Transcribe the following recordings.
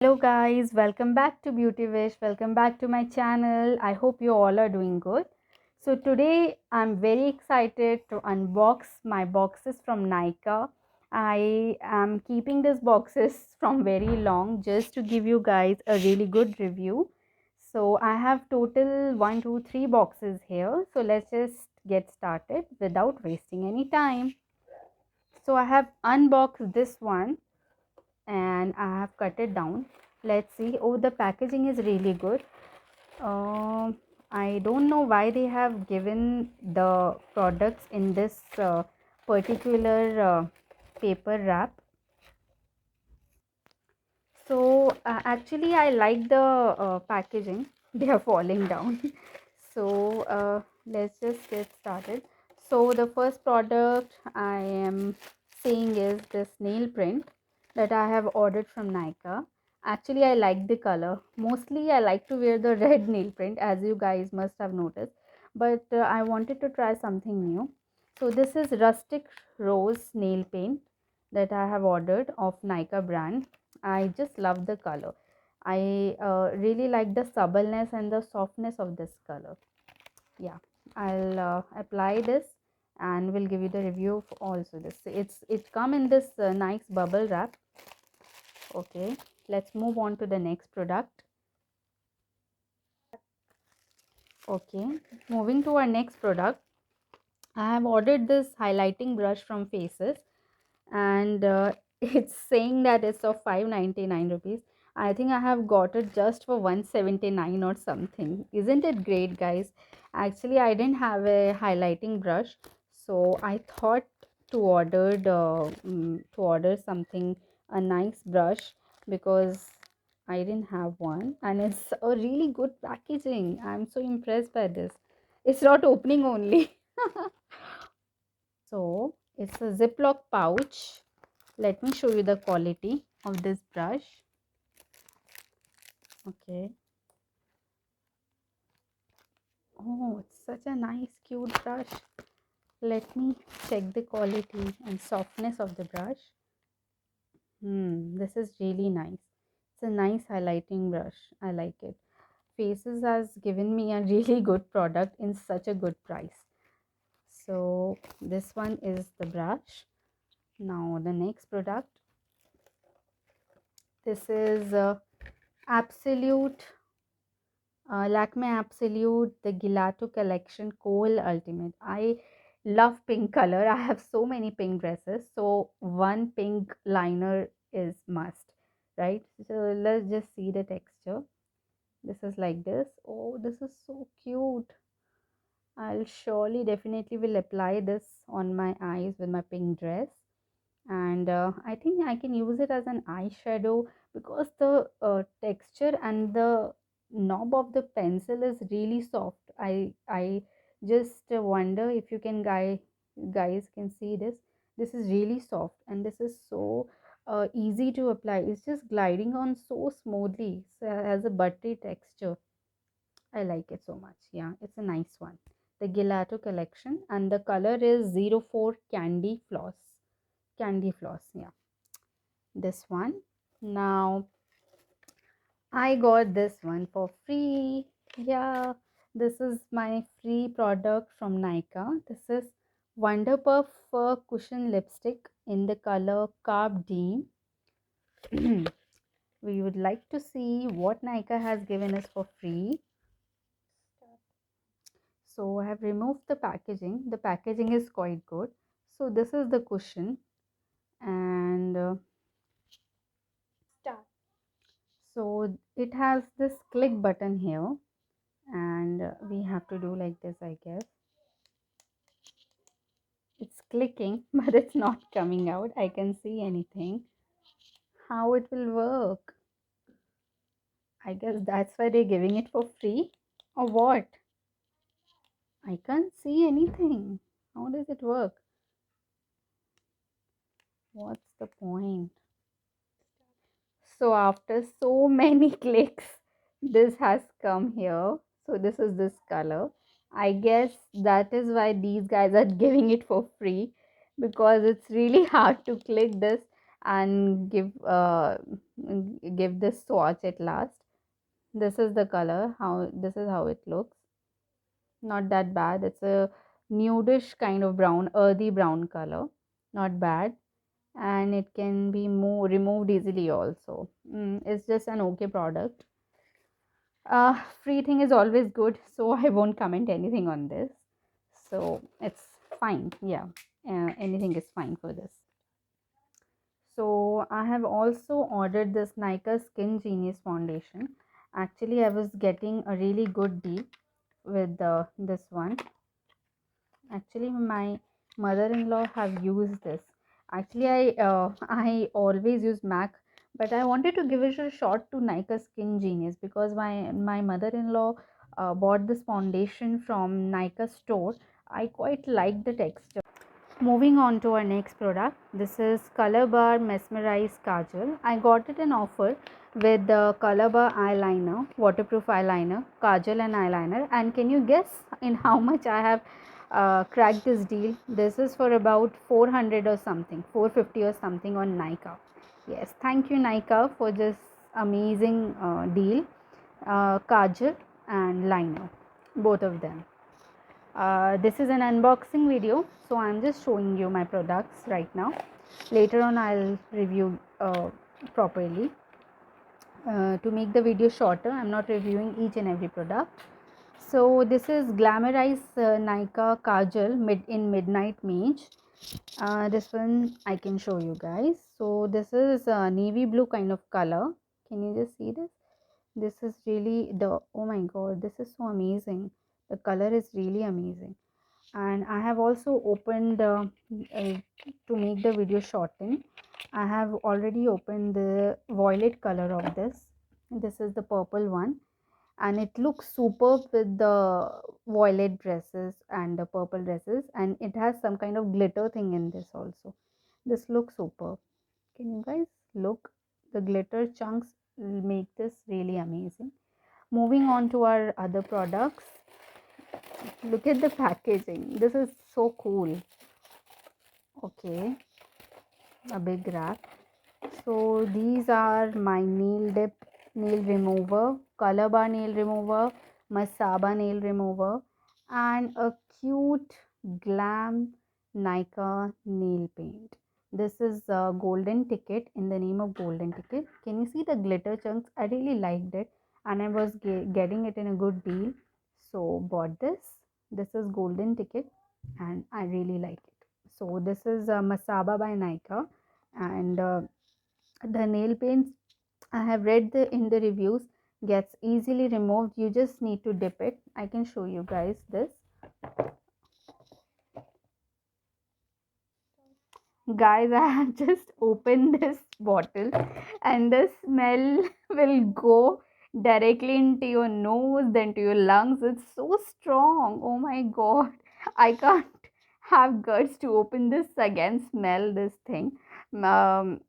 Hello guys, welcome back to Beauty Wish. Welcome back to my channel. I hope you all are doing good. So today I'm very excited to unbox my boxes from Nykaa. I am keeping these boxes from very long just to give you guys a really good review. So I have total 1, 2, 3 boxes here. So let's just get started without wasting any time. So I have unboxed this one and I have cut it down. Let's see. Oh, the packaging is really good. I don't know why they have given the products in this particular paper wrap. So actually I like the packaging. They are falling down. So let's just get started. So the first product I am seeing is this nail print that I have ordered from Nykaa. Actually I like the color. Mostly I like to wear the red nail print, as you guys must have noticed, but I wanted to try something new. So this is rustic rose nail paint that I have ordered of Nykaa brand. I just love the color. I really like the suppleness and the softness of this color. Yeah, I'll apply this and will give you the review of also this. It come in this nice bubble wrap. Okay, let's move on to the next product. Okay, moving to our next product. I have ordered this highlighting brush from Faces, and it's saying that it's of 599 rupees. I think I have got it just for 179 or something. Isn't it great, guys? Actually I didn't have a highlighting brush, so I thought to order something, a nice brush, because I didn't have one, and it's a really good packaging. I'm so impressed by this. It's not opening only. So it's a Ziploc pouch. Let me show you the quality of this brush. Okay. Oh, it's such a nice cute brush. Let me check the quality and softness of the brush. This is really nice. It's a nice highlighting brush. I like it. Faces has given me a really good product in such a good price. So this one is the brush. Now the next product. This is Absolute Lakme Absolute, the Gelato collection Kohl Ultimate. I love pink color. I have so many pink dresses, so one pink liner is must, right? So let's just see the texture. This is like this. Oh, this is so cute. I'll surely definitely will apply this on my eyes with my pink dress, and I think I can use it as an eyeshadow because the texture and the knob of the pencil is really soft. I just wonder if you can guys can see this. This is really soft, and this is so easy to apply. It's just gliding on so smoothly. So it has a buttery texture. I like it so much. Yeah, it's a nice one. The Gelato collection, and the color is 04 Candy Floss. Candy Floss, yeah, this one. Now I got this one for free. Yeah, this is my free product from Nykaa. This is Wonder Puff cushion lipstick in the color Carb Dean. We would like to see what Nykaa has given us for free. So I have removed the packaging. The packaging is quite good. So this is the cushion, and so it has this click button here, and we have to do like this, I guess. It's clicking but it's not coming out. I can see anything. How it will work? I guess that's why they're giving it for free, or what? I can't see anything. How does it work? What's the point? So after so many clicks, this has come here. So this is this color. I guess that is why these guys are giving it for free, because it's really hard to click this, and give this swatch at last. This is the color, how this is how it looks. Not that bad. It's a nudish kind of brown, earthy brown color. Not bad. And it can be removed easily also. It's just an okay product. Free thing is always good, so I won't comment anything on this. So it's fine. Yeah, anything is fine for this. So I have also ordered this Nykaa Skin Genius foundation. Actually, I was getting a really good deal with this one. Actually, my mother-in-law have used this. Actually, I always use MAC, but I wanted to give it a shot to Nykaa Skin Genius because my mother-in-law bought this foundation from Nykaa store. I quite like the texture. Moving on to our next product, this is Color Bar Mesmerize Kajal. I got it in offer with the Color Bar eyeliner, waterproof eyeliner, kajal and eyeliner. And can you guess in how much I have cracked this deal? This is for about 400 or something, 450 or something on Nykaa. Yes, thank you Nykaa for this amazing deal. Kajal and liner, both of them. This is an unboxing video, so I'm just showing you my products right now. Later on I'll review properly. To make the video shorter, I'm not reviewing each and every product. So this is Glamorize Nykaa Kajal in Midnight Mage. This one I can show you guys. So this is a navy blue kind of color. Can you just see this? This is really oh my god, this is so amazing. The color is really amazing. And I have also opened to make the video shorten. I have already opened the violet color of this. This is the purple one, and it looks superb with the violet dresses and the purple dresses, and it has some kind of glitter thing in this also. This looks superb. Can you guys look? The glitter chunks will make this really amazing. Moving on to our other products. Look at the packaging. This is so cool. Okay, a big wrap. So these are my nail dip nail remover, Color Bar nail remover, Masaba nail remover, and a cute glam Nykaa nail paint. This is a golden ticket, in the name of golden ticket. Can you see the glitter chunks? I really liked it, and I was getting it in a good deal, so bought this. This is golden ticket, and I really like it. So this is Masaba by Nykaa, and the nail paints, I have read in the reviews, gets easily removed. You just need to dip it. I can show you guys this. Guys, I have just opened this bottle, and the smell will go directly into your nose, then to your lungs. It's so strong. Oh my god. I can't have guts to open this again, smell this thing. Um,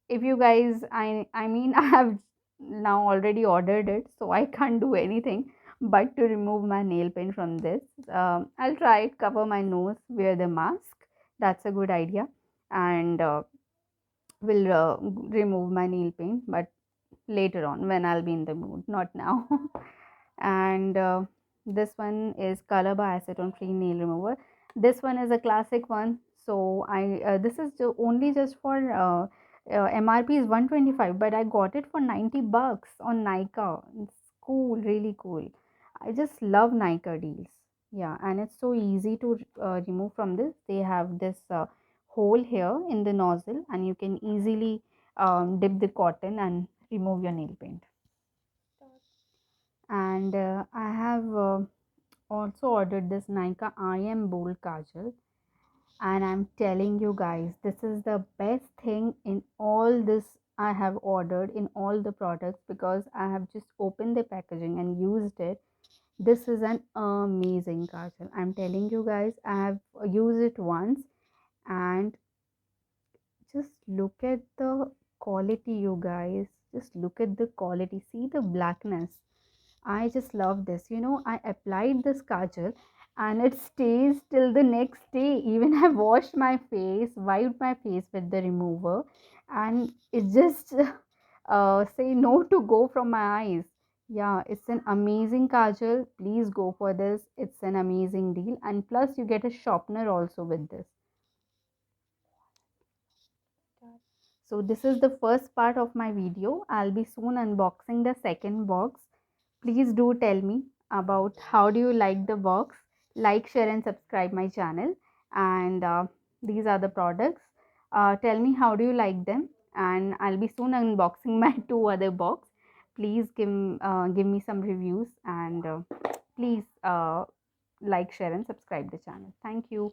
if you guys, I mean, I have now already ordered it, so I can't do anything but to remove my nail paint from this. I'll try it, cover my nose, wear the mask. That's a good idea, and will remove my nail paint, but later on when I'll be in the mood, not now. And this one is Color by Acetone Free Nail Remover. This one is a classic one, so I this is only just for MRP is 125, but I got it for 90 bucks on Nykaa. It's cool, really cool. I just love Nykaa deals. Yeah, and it's so easy to remove from this. They have this hole here in the nozzle, and you can easily dip the cotton and remove your nail paint. And I have also ordered this Nykaa I Am Bold Kajal, and I'm telling you guys, this is the best thing in all this I have ordered in all the products, because I have just opened the packaging and used it. This is an amazing kajal. I'm telling you guys, I have used it once, and just look at the quality, you guys. Just look at the quality. See the blackness. I just love this. I applied this kajal and it stays till the next day. Even I washed my face, wiped my face with the remover, and it just say no to go from my eyes. Yeah, it's an amazing kajal. Please go for this. It's an amazing deal, and plus you get a sharpener also with this. So this is the first part of my video. I'll be soon unboxing the second box. Please do tell me about how do you like the box. Like, share and subscribe my channel. And these are the products. Tell me how do you like them, and I'll be soon unboxing my two other box. Please give me some reviews, and please like, share and subscribe the channel. Thank you.